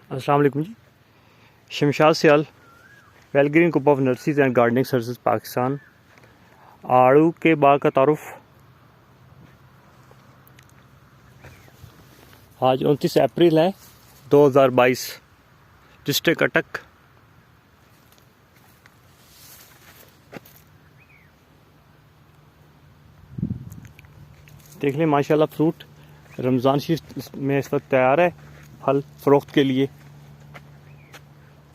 अस्सलाम वालेकुम जी। Shamshad Sial, well green group of nurseries and gardening services Pakistan. आड़ू के बाग का तारुफ। आज 29 अप्रैल है 2022, डिस्ट्रिक्ट अटक। देख लें माशाल्लाह, फ्रूट रमज़ान शरीफ में इस वक्त तैयार है फल फ़रोख्त के लिए।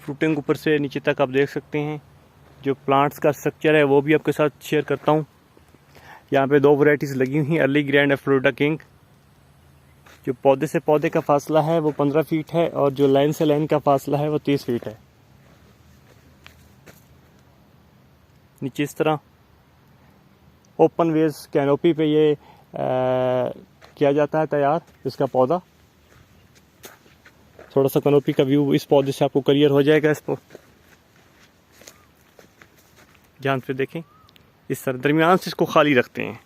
फ्रूटिंग ऊपर से नीचे तक आप देख सकते हैं। जो प्लांट्स का स्ट्रक्चर है वो भी आपके साथ शेयर करता हूँ। यहाँ पे 2 वैरायटीज़ लगी हुई हैं, अर्ली ग्रैंड फ्लोरिडा किंग। जो पौधे से पौधे का फासला है वो 15 फीट है और जो लाइन से लाइन का फासला है वो 30 फीट है। नीचे इस तरह ओपन वेज कैनोपी पे ये किया जाता है तैयार इसका पौधा। थोड़ा सा कैनोपी का व्यू इस पौधे से आपको क्लियर हो जाएगा। इसको ध्यान से देखें, इस तरह दरमियान से इसको खाली रखते हैं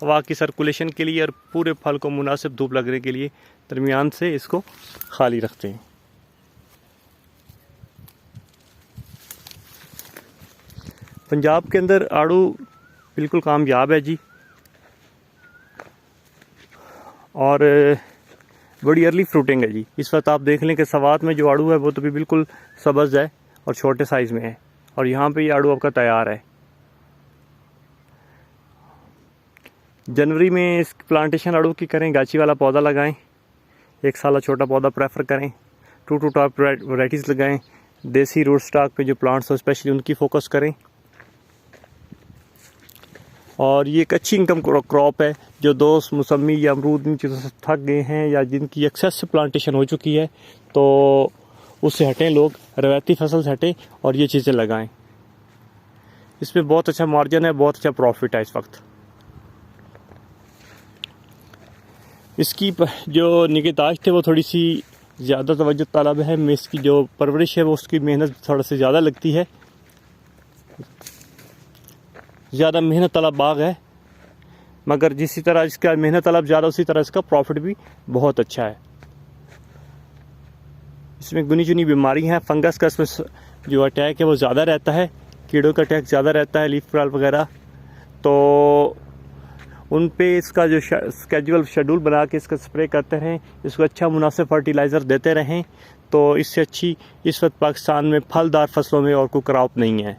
हवा की सर्कुलेशन के लिए और पूरे फल को मुनासिब धूप लगने के लिए दरमियान से इसको खाली रखते हैं। पंजाब के अंदर आड़ू बिल्कुल कामयाब है जी, और बड़ी अर्ली फ्रूटिंग है जी। इस वक्त आप देख लें कि सवात में जो आड़ू है वो तो भी बिल्कुल सब्ज़ है और छोटे साइज़ में है, और यहाँ पे ये आड़ू आपका तैयार है। जनवरी में इस प्लांटेशन आड़ू की करें, गाची वाला पौधा लगाएं, 1 साल छोटा पौधा प्रेफर करें, 2 टू टॉप वैराइटीज़ लगाएं, देसी रूट स्टॉक पे जो प्लांट्स हो स्पेशली उनकी फोकस करें। और ये एक अच्छी इनकम क्रॉप है। जो दोस्त मौसमी या अमरूद इन चीज़ों से थक गए हैं या जिनकी एक्सेस प्लांटेशन हो चुकी है तो उससे हटें, लोग रवायती फसल से हटें और ये चीज़ें लगाएं। इसमें बहुत अच्छा मार्जिन है, बहुत अच्छा प्रॉफिट है इस वक्त। इसकी जो निगहदाश्त है वो थोड़ी सी ज़्यादा तवज्जो तलब है। में इसकी जो परवरिश है वो उसकी मेहनत थोड़ा सी ज़्यादा लगती है, ज़्यादा मेहनत तलब बाग है, मगर जिस तरह इसका मेहनत तलब ज़्यादा उसी तरह इसका प्रॉफिट भी बहुत अच्छा है। इसमें गुनी चुनी बीमारी हैं, फंगस का इसमें जो अटैक है वो ज़्यादा रहता है, कीड़ों का अटैक ज़्यादा रहता है, लीफ क्रॉल वगैरह। तो उन पे इसका जो स्केड्यूल शेड्यूल बना के इसका स्प्रे करते रहें, इसको अच्छा मुनासिब फर्टिलाइज़र देते रहें, तो इससे अच्छी इस वक्त पाकिस्तान में फलदार फसलों में और कोई क्रॉप नहीं है।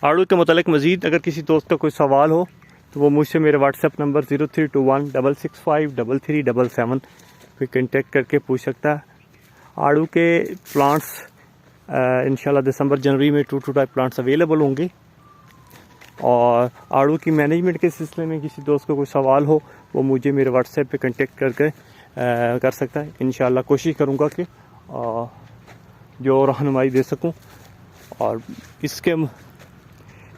आड़ू के मुतालिक मज़ीद अगर किसी दोस्त का कोई सवाल हो तो वो मुझसे मेरे व्हाट्सएप नंबर 0321665337 पे कांटेक्ट करके पूछ सकता है। आड़ू के प्लांट्स इंशाल्लाह दिसंबर जनवरी में 2 टाइप प्लांट्स अवेलेबल होंगे। और आड़ू की मैनेजमेंट के सिलसिले में किसी दोस्त को कोई सवाल हो वो मुझे मेरे व्हाट्सएप पे कांटेक्ट करके कर सकता है। इंशाल्लाह कोशिश करूँगा कि जो रहनुमाई दे सकूँ। और इसके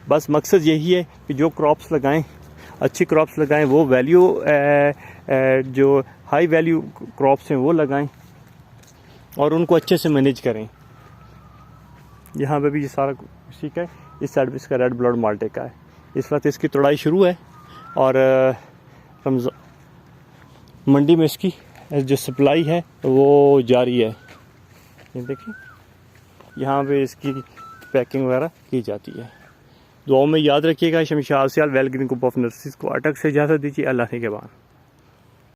बस मकसद यही है कि जो क्रॉप्स लगाएं, अच्छी क्रॉप्स लगाएं, वो वैल्यू जो हाई वैल्यू क्रॉप्स हैं वो लगाएं और उनको अच्छे से मैनेज करें। यहाँ पे भी ये सारा ठीक है। इस साइड भी इसका रेड ब्लड माल्टे का है। इस वक्त इसकी तोड़ाई शुरू है और मंडी में इसकी जो सप्लाई है वो जारी है। ये देखिए, यहाँ पे इसकी पैकिंग वगैरह की जाती है। दुआओं में याद रखिएगा। Shamshad Sial, well green group of nurseries को अटक से इजाज़त दीजिए। अल्लाह के बाद।